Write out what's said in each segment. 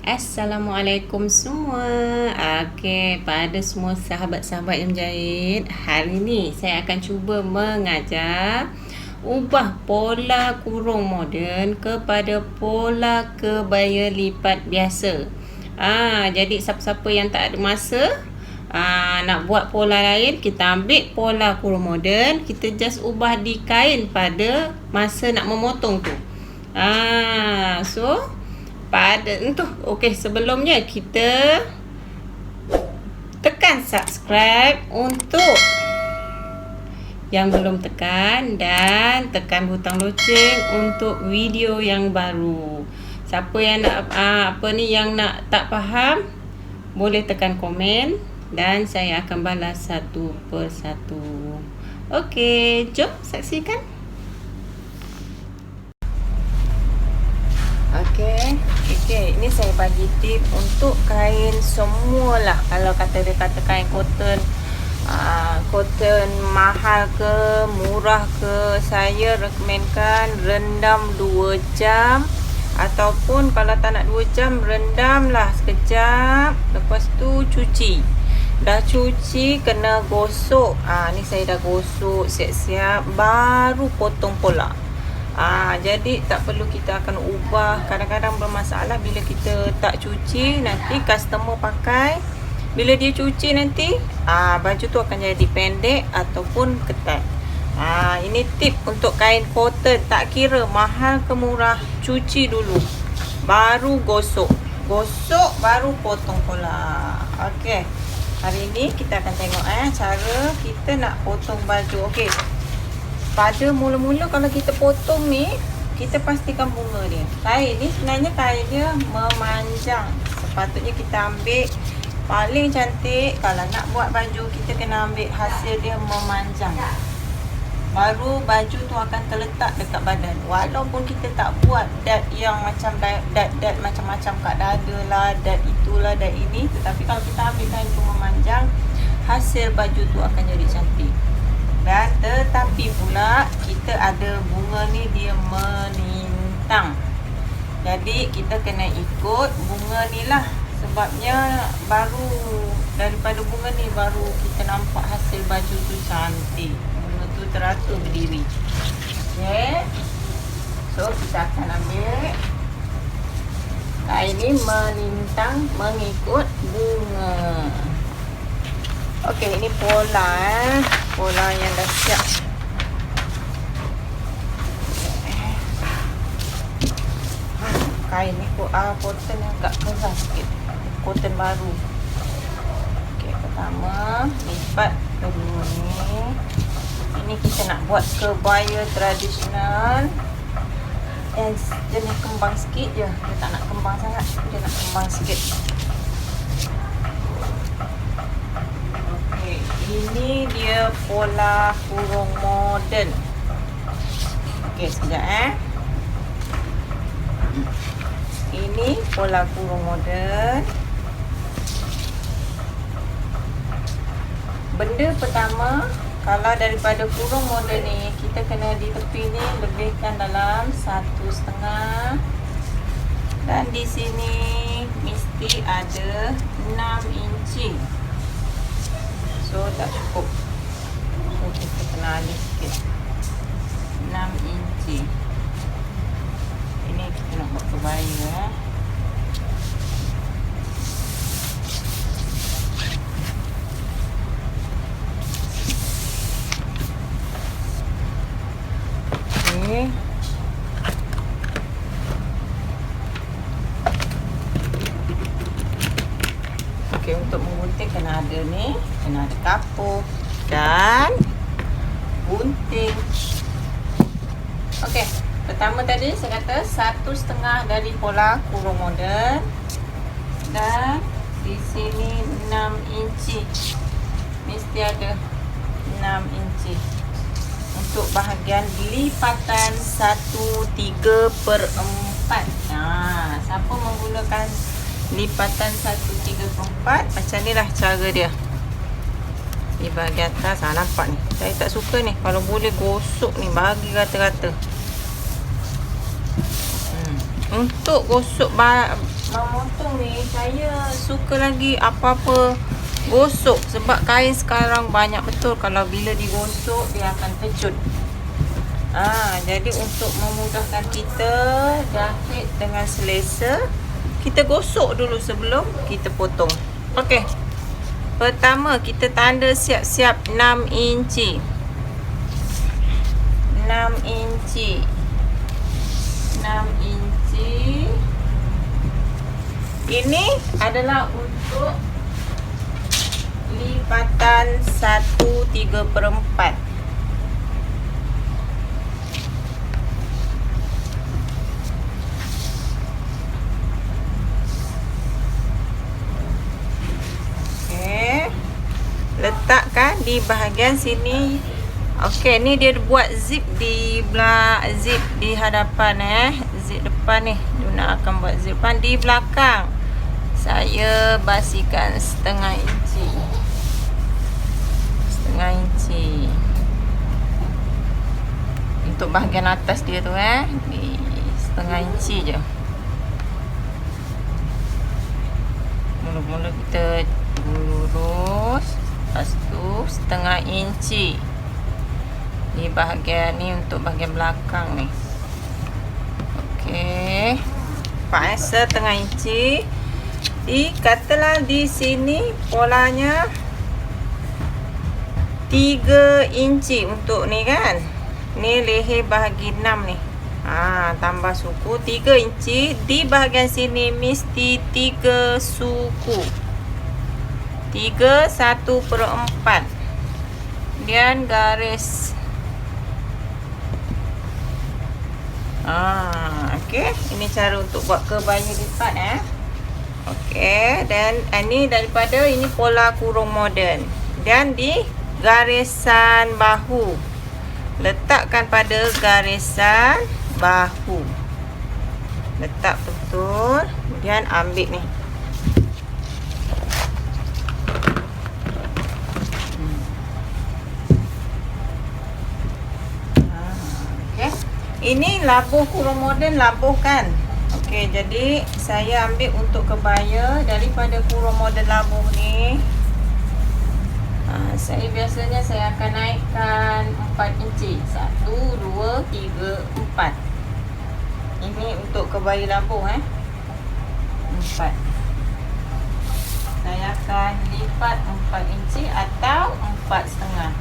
Assalamualaikum semua. Okey, pada semua sahabat-sahabat yang menjahit, hari ni saya akan cuba mengajar ubah pola kurung moden kepada pola kebaya lipat biasa. Jadi siapa-siapa yang tak ada masa nak buat pola lain, kita ambil pola kurung moden, kita just ubah di kain pada masa nak memotong tu. Sebelumnya kita tekan subscribe untuk yang belum tekan, dan tekan butang loceng untuk video yang baru. Siapa yang nak yang nak tak faham, boleh tekan komen dan saya akan balas satu persatu. Okey, jom saksikan. Okey, ini saya bagi tip untuk kain semualah. Kalau dia kata kain cotton, cotton mahal ke, murah ke, saya rekomenkan rendam 2 jam. Ataupun kalau tak nak 2 jam, rendamlah sekejap. Lepas tu cuci. Dah cuci, kena gosok. Ni saya dah gosok siap-siap, baru potong pola. Jadi tak perlu kita akan ubah. Kadang-kadang bermasalah bila kita tak cuci, nanti customer pakai, bila dia cuci nanti baju tu akan jadi pendek ataupun ketat. Ini tip untuk kain cotton, tak kira mahal ke murah, cuci dulu baru gosok baru potong pola. Okey, hari ni kita akan tengok cara kita nak potong baju. Okey, pada mula-mula kalau kita potong ni, kita pastikan bunga dia. Kain ni sebenarnya kain dia memanjang. Sepatutnya kita ambil paling cantik. Kalau nak buat baju, kita kena ambil hasil dia memanjang. Baru baju tu akan terletak dekat badan. Walaupun kita tak buat dad yang macam dad macam-macam kat dada lah, dad itulah, dad ini, tetapi kalau kita ambil kain tu memanjang, hasil baju tu akan jadi cantik. Dan tetapi pula kita ada bunga ni dia melintang. Jadi kita kena ikut bunga ni lah. Sebabnya baru daripada bunga ni baru kita nampak hasil baju tu cantik. Bunga tu terata berdiri. Okay. So kita akan ambil kain ni melintang mengikut bunga. Okey, ini pola yang dah siap. Kain ni cotton yang agak keras sikit. Cotton baru. Okey, pertama lipat dulu ni. Ini kita nak buat kebaya tradisional yang jenis kembang sikit je. Dia tak nak kembang sangat, dia nak kembang sikit. Ini dia pola kurung moden. Okey, sekejap Ini pola kurung moden. Benda pertama, kalau daripada kurung moden ni, kita kena di tepi ni lebihkan dalam 1,5. Dan di sini mesti ada 6 inci. So tak cukup. So kita kena alih sikit. 6 inci. Ini kita nak buat kebaya. Okay. Okey, untuk menggunting kena ada ni, kena ada kapur dan gunting. Okey, pertama tadi saya kata 1,5 dari pola kurung moden, dan di sini 6 inci. Mesti ada 6 inci. Untuk bahagian lipatan 1/3/4. Siapa menggunakan lipatan 1/3/4, macam ni lah cara dia. Di bahagian atas, nampak ni. Saya tak suka ni. Kalau boleh gosok ni, bagi rata-rata. Untuk gosok memotong ni, saya suka lagi apa-apa gosok. Sebab kain sekarang banyak betul, kalau bila digosok dia akan tercut. Jadi untuk memudahkan kita jahit dengan selesa, kita gosok dulu sebelum kita potong. Okey. Pertama kita tanda siap-siap 6 inci. 6 inci. 6 inci. Ini adalah untuk lipatan 1/3/4. Okey. Letakkan di bahagian sini. Okey, ni dia buat zip di zip di hadapan zip depan ni. Dia nak akan buat zip depan. Di belakang saya basikan setengah inci. Setengah inci. Untuk bahagian atas dia tu di setengah inci je. Mula-mula kita lurus, lepas tu setengah inci di bahagian ni untuk bahagian belakang ni. Okey, setengah inci. Katalah di sini polanya 3 inci untuk ni kan. Ni leher bahagi 6 ni. Tambah suku 3 inci. Di bahagian sini mesti 3 suku. 3 1/4. Kemudian garis. Okey, ini cara untuk buat kebaya lipat Okey, dan ini daripada ini pola kurung moden. Dan di garisan bahu, letakkan pada garisan bahu. Letak betul. Kemudian ambil ni. Okey. Ini labuh kurung moden, labuh kan. Okey, jadi saya ambil untuk kebaya daripada kurung moden labuh ni. Biasanya saya akan naikkan 4 inci. 1, 2, 3, 4. Ini untuk kebaya labuh 4. Saya akan lipat 4 inci atau 4,5.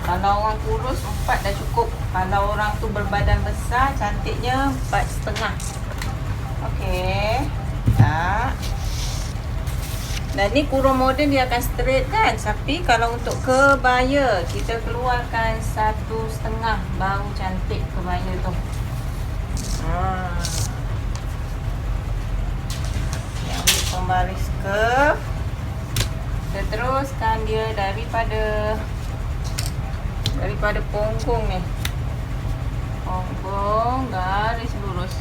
Kalau orang kurus 4 dah cukup. Kalau orang tu berbadan besar, cantiknya 4,5. Okey. Dan ni kurung moden dia akan straight kan. Tapi kalau untuk kebaya, kita keluarkan 1,5 baru cantik kebaya tu. Yang ambil pembaris curve. Kita teruskan dia daripada punggung ni. Punggung, garis lurus.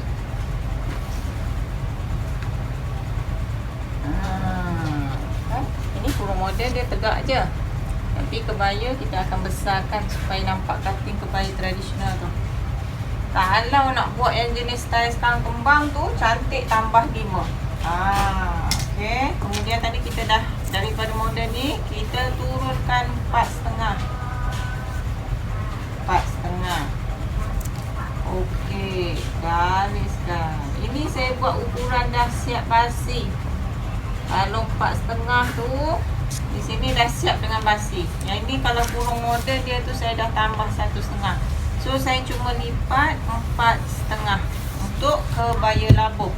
Ini kurung moden dia tegak je. Tapi kebaya kita akan besarkan supaya nampak cutting kebaya tradisional tu. Kalau nak buat yang jenis style sekarang kembang tu, cantik tambah 5. Okey. Kemudian tadi kita dah daripada moden ni, kita turunkan 4,5. 4,5. Okey, gariskan. Ini saya buat ukuran dah siap basi. Kalau 4,5 tu, di sini dah siap dengan basi. Yang ini kalau kurung moden dia tu saya dah tambah 1,5. So saya cuma lipat 4,5 untuk kebaya labuh.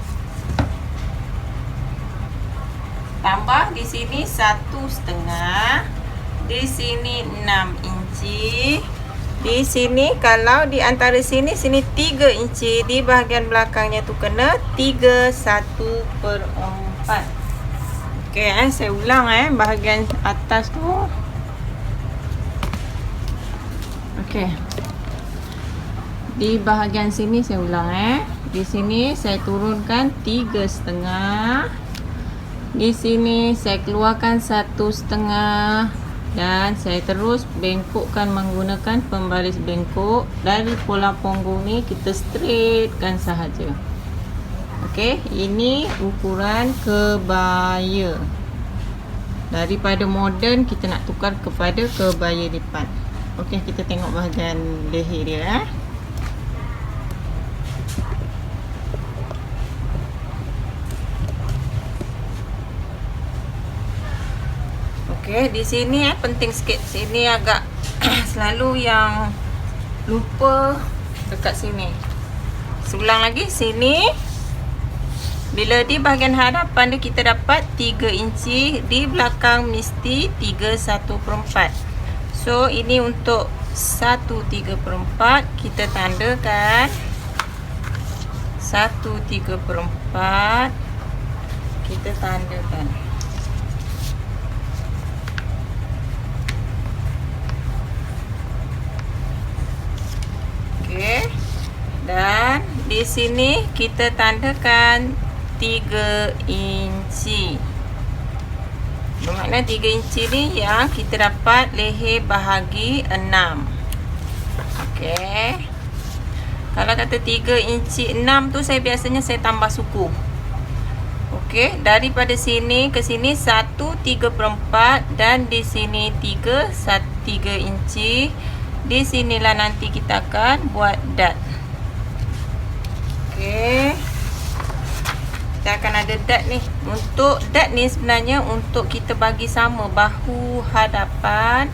Tambah di sini 1,5. Di sini 6 inci. Di sini kalau di antara sini 3 inci. Di bahagian belakangnya tu kena 3 1/4. Okey, saya ulang bahagian atas tu. Okey. Di bahagian sini saya ulang Di sini saya turunkan 3,5. Di sini saya keluarkan 1,5 dan saya terus bengkokkan menggunakan pembaris bengkok. Dari pola punggung ni kita straightkan sahaja. Okey, ini ukuran kebaya. Daripada moden kita nak tukar kepada kebaya lipat. Okey, kita tengok bahagian leher dia. Okey, di sini penting sikit. Sini agak selalu yang lupa dekat sini. Seulang lagi sini. Bila di bahagian hadapan dia kita dapat 3 inci, di belakang mesti 3/1/4. So ini untuk 1/3/4 kita tandakan 1/3/4 kita tandakan. Okey. Dan di sini kita tandakan 3 inci. Bermakna 3 inci ni yang kita dapat leher bahagi 6. Okey. Kalau kata 3 inci 6 tu saya biasanya saya tambah suku. Okey, daripada sini ke sini 1/3/4 dan di sini 3 inci. Di sinilah nanti kita akan buat dot. Okey. Kita akan ada dot ni. Untuk dot ni sebenarnya untuk kita bagi sama bahu hadapan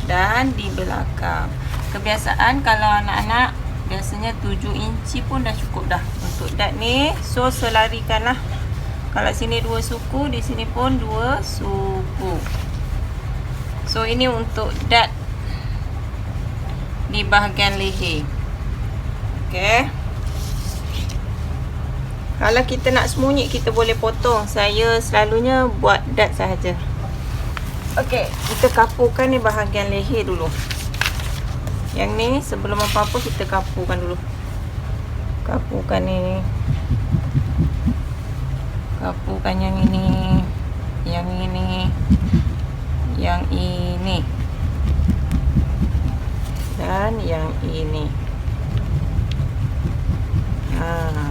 dan di belakang. Kebiasaan kalau anak-anak biasanya 7 inci pun dah cukup dah untuk dot ni. So selarikanlah. Kalau sini 2 suku, di sini pun 2 suku. So ini untuk dot di bahagian leher. Okey. Kalau kita nak sembunyi kita boleh potong. Saya selalunya buat dot sahaja. Okey, kita kapurkan ni bahagian leher dulu. Yang ni sebelum apa-apa kita kapurkan dulu. Kapurkan ni. Kapurkan yang ini. Yang ini. Yang ini. Dan yang ini.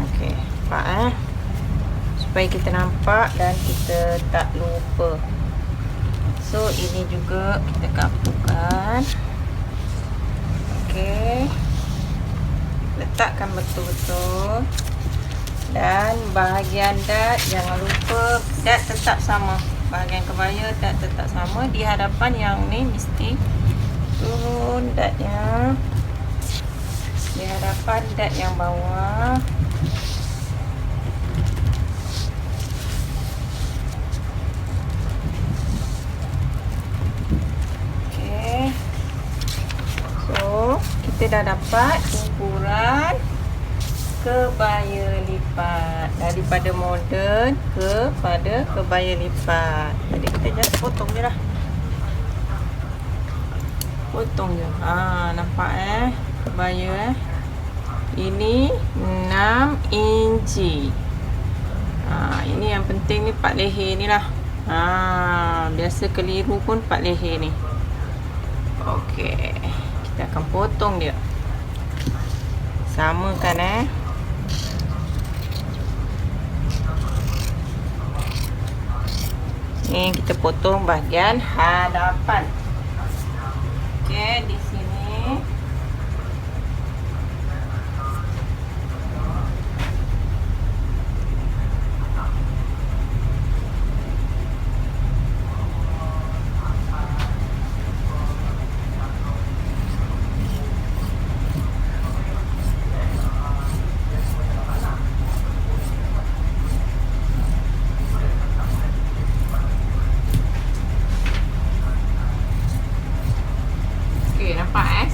Okey. Nampak supaya kita nampak dan kita tak lupa. So ini juga kita kapurkan. Okey. Letakkan betul-betul. Dan bahagian dot jangan lupa dot tetap sama. Bahagian kebaya dot tetap sama. Di hadapan yang ni mesti turun dotnya. Di hadapan dot yang bawah. Kita dah dapat ukuran kebaya lipat daripada moden kepada kebaya lipat. Jadi kita just potong je lah. Potong je. Nampak kebaya ini 6 inci. Ini yang penting ni part leher ni lah. Biasa keliru pun part leher ni. Okey. Kita akan potong dia. Samakan Ni kita potong bahagian hadapan. Okey, di sini.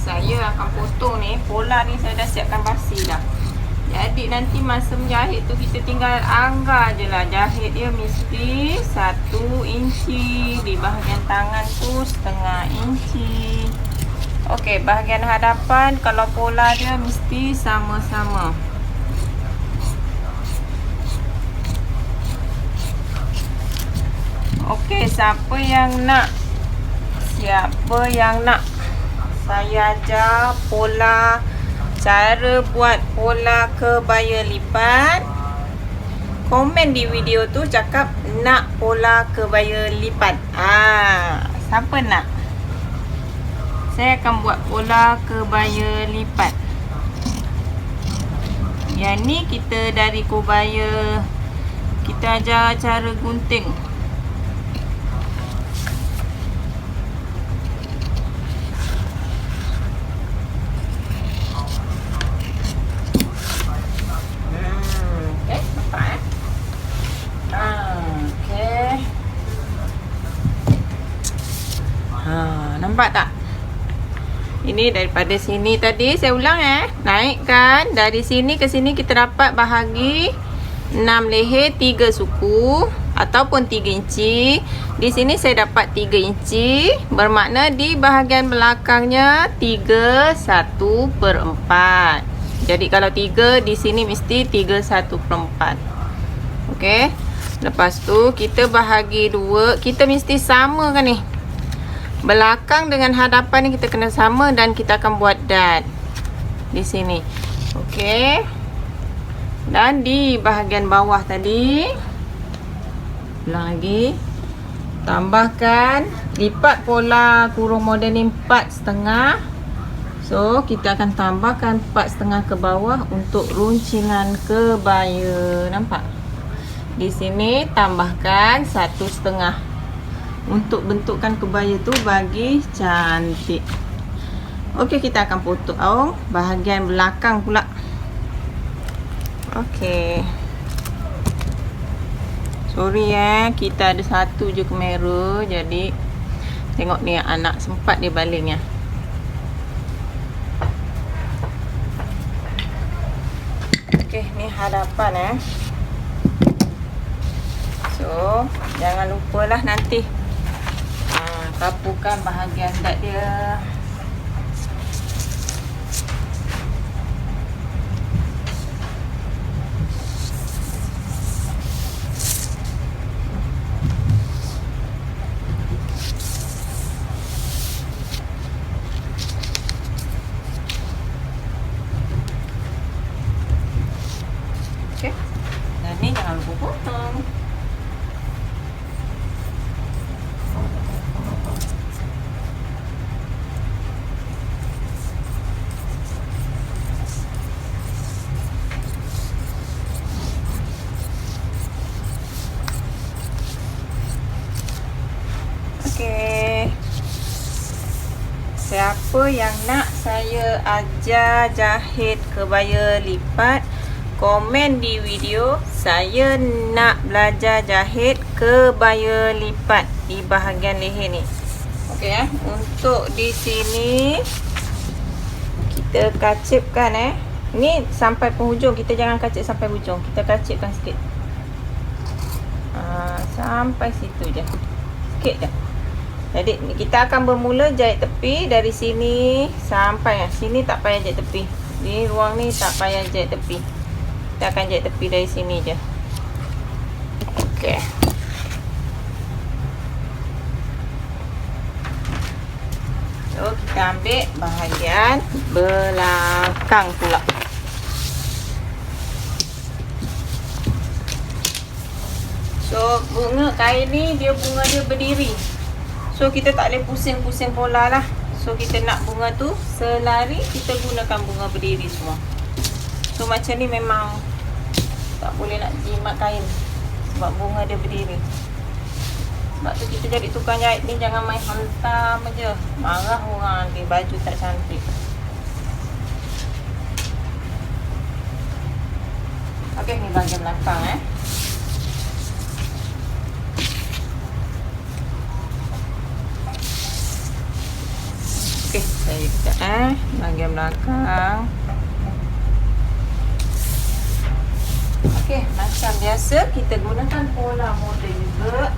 Saya akan potong ni. Pola ni saya dah siapkan basi dah. Jadi nanti masa menjahit tu kita tinggal anggar je lah. Jahit dia mesti 1 inci. Di bahagian tangan tu 1/2 inci. Okey, bahagian hadapan kalau pola dia mesti sama-sama. Okey, siapa yang nak? Saya ajar pola, cara buat pola kebaya lipat komen di video tu cakap nak pola kebaya lipat. Siapa nak? Saya akan buat pola kebaya lipat. Yang ni kita dari kebaya, kita ajar cara gunting. Nampak tak? Ini daripada sini tadi saya ulang naikkan dari sini ke sini kita dapat bahagi 6 leher 3 suku ataupun 3 inci. Di sini saya dapat 3 inci, bermakna di bahagian belakangnya 3/1/4. Jadi kalau 3 di sini mesti 3/1/4. Okey. Lepas tu kita bahagi 2, kita mesti samakan ni. Belakang dengan hadapan ni kita kena sama dan kita akan buat dot di sini. Okey. Dan di bahagian bawah tadi ulang lagi. Tambahkan lipat pola kurung moden ni 4,5. So kita akan tambahkan 4,5 ke bawah untuk runcingan kebaya. Nampak? Di sini tambahkan 1,5 untuk bentukkan kebaya tu bagi cantik. Okey, kita akan potong bahagian belakang pula. Okey. Sorry kita ada satu je kamera, jadi tengok ni anak sempat dia balingnya. Okey, ni hadapan So, jangan lupalah nanti sapukan bahagian dot dia. Okey. Dan ni jangan lupa potong. Siapa yang nak saya ajar jahit kebaya lipat, komen di video saya nak belajar jahit kebaya lipat di bahagian leher ni. Okey untuk di sini kita kacipkan ni sampai penghujung, kita jangan kacip sampai hujung, kita kacipkan sikit. Sampai situ je. Sikit je. Jadi kita akan bermula jahit tepi dari sini sampai sini, tak payah jahit tepi. Di ruang ni tak payah jahit tepi. Kita akan jahit tepi dari sini je. Okey. So kita ambil bahagian belakang pula. So bunga kain ni bunga dia berdiri. So kita tak boleh pusing-pusing pola lah. So kita nak bunga tu selari, kita gunakan bunga berdiri semua. So macam ni memang tak boleh nak jimat kain sebab bunga dia berdiri. Sebab tu kita jadi tukang jahit ni jangan main hantam aja. Marah orang nanti baju tak cantik. Okey, ni bahagian belakang Okey, saya ikat bahagian belakang. Okey, macam biasa kita gunakan pola model juga.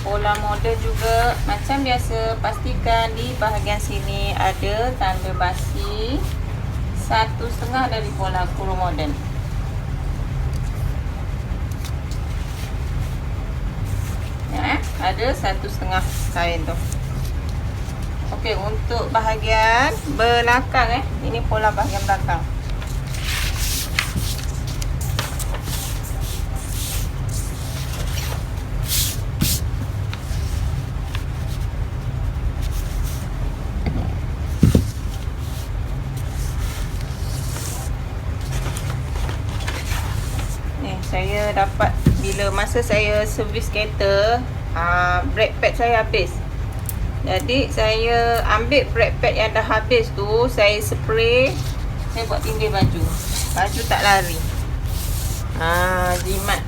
Pola model juga macam biasa, pastikan di bahagian sini ada tanda basi 1,5 dari pola kurung model. Ada 1,5 kain tu. Okey, untuk bahagian belakang ini pola bahagian belakang. saya dapat bila masa saya servis kereta, brake pad saya habis. Jadi saya ambil brake pad yang dah habis tu, saya spray, saya buat tindih baju. Baju tak lari. Jimat.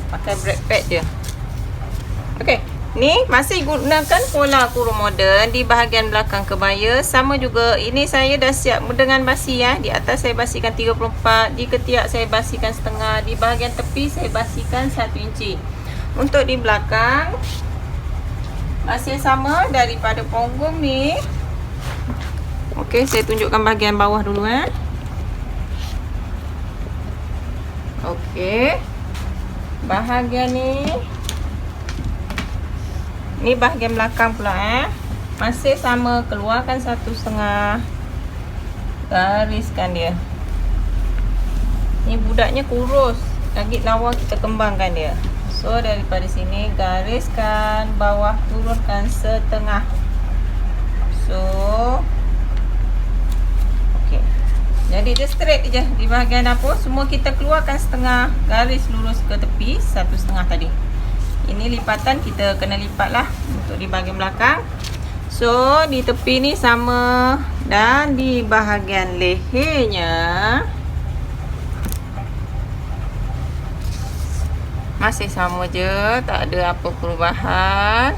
Pakai brake pad je. Okey, ni masih gunakan pola kurung moden di bahagian belakang kebaya. Sama juga, ini saya dah siap dengan basi ya. Di atas saya basikan 34, di ketiak saya basikan setengah, di bahagian tepi saya basikan 1 inci. Untuk di belakang masih sama daripada punggung ni. Okey, saya tunjukkan bahagian bawah dulu Okey. Bahagian ni bahagian belakang pula masih sama, keluarkan 1,5, gariskan dia. Ni budaknya kurus, lagi lawa kita kembangkan dia. So daripada sini gariskan bawah, turunkan setengah. So okey, jadi dia straight je. Di bahagian dapur semua kita keluarkan setengah, garis lurus ke tepi 1,5 tadi. Ini lipatan kita kena lipat lah untuk di bahagian belakang. So di tepi ni sama, dan di bahagian lehernya masih sama je, tak ada apa perubahan.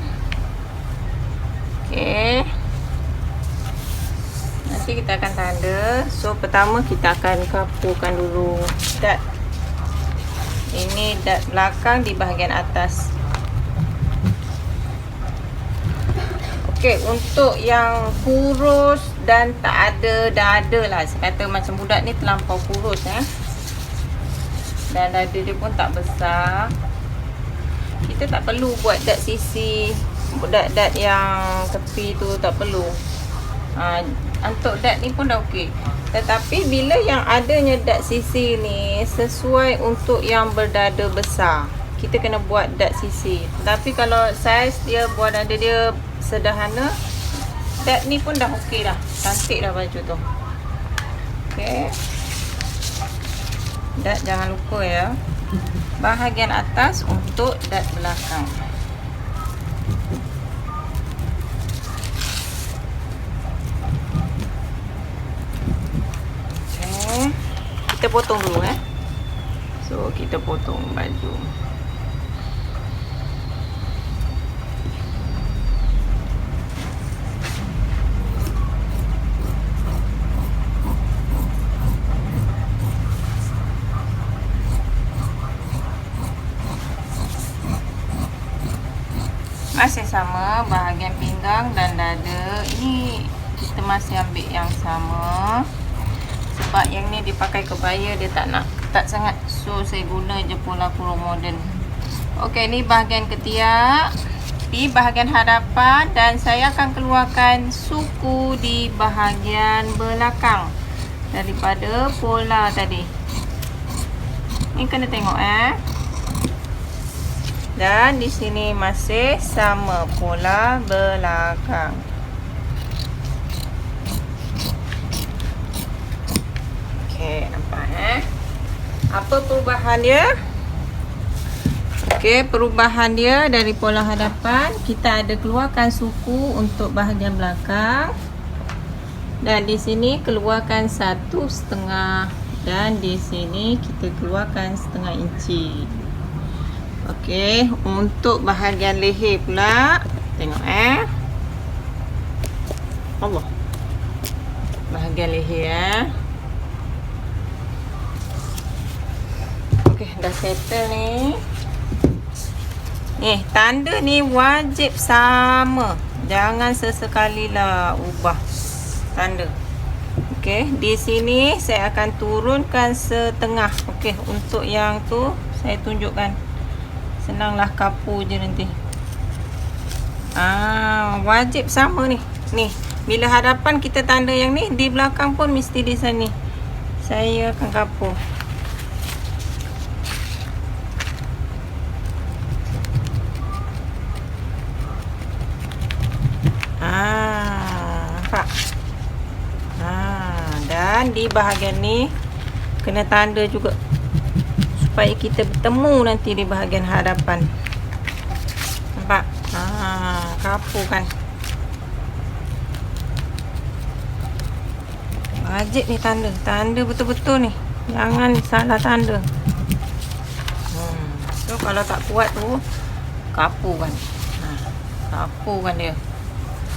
Okey, nanti kita akan tanda. So pertama kita akan kapurkan dulu dart. Ini dart belakang di bahagian atas. Okey, untuk yang kurus dan tak ada dada lah, saya kata macam budak ni terlampau kurus dan dada dia pun tak besar, kita tak perlu buat dart sisi, dart yang tepi tu tak perlu. Untuk dart ni pun dah okey. Tetapi bila yang adanya dart sisi ni sesuai untuk yang berdada besar, kita kena buat dart sisi. Tapi kalau saiz dia buat dada dia sederhana, dart ni pun dah okey dah. Cantik dah baju tu. Okey. Dart jangan lupa ya. Bahagian atas untuk dart belakang. Okey. Kita potong dulu So kita potong baju. Masih sama bahagian pinggang dan dada. Ini kita masih ambil yang sama, sebab yang ni dipakai kebaya, dia tak nak ketat sangat. So saya guna je pola kurung moden. Okey, ni bahagian ketiak, di bahagian hadapan, dan saya akan keluarkan suku di bahagian belakang daripada pola tadi. Ni kena tengok Dan di sini masih sama pola belakang. Okey, nampak Apa perubahan dia? Okey, perubahan dia dari pola hadapan, kita ada keluarkan suku untuk bahagian belakang. Dan di sini keluarkan 1,5, dan di sini kita keluarkan 1/2 inci. Okey, untuk bahagian leher pula, tengok Allah. Bahagian leher Okey, dah settle ni. Tanda ni wajib sama. Jangan sesekali lah ubah tanda. Okey, di sini saya akan turunkan setengah. Okey, untuk yang tu saya tunjukkan. Senanglah kapur je nanti. Wajib sama ni. Ni, bila hadapan kita tanda yang ni, di belakang pun mesti di sini. Saya akan kapur. Nampak? Dan di bahagian ni kena tanda juga. supaya kita bertemu nanti di bahagian hadapan. Nampak? Kapu kan. Wajib ni tanda. Tanda betul-betul ni. Jangan salah tanda. So kalau tak kuat tu, kapu kan. Kapu kan dia.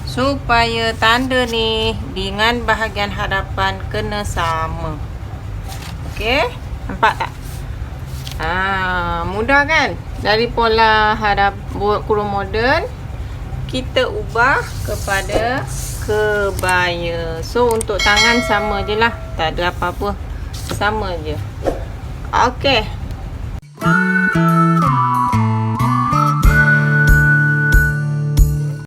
Supaya tanda ni dengan bahagian hadapan kena sama. Okey? Nampak tak? Mudah kan? Dari pola kurung moden, kita ubah kepada kebaya. So untuk tangan sama je lah. Tak ada apa-apa. Sama je. Okey.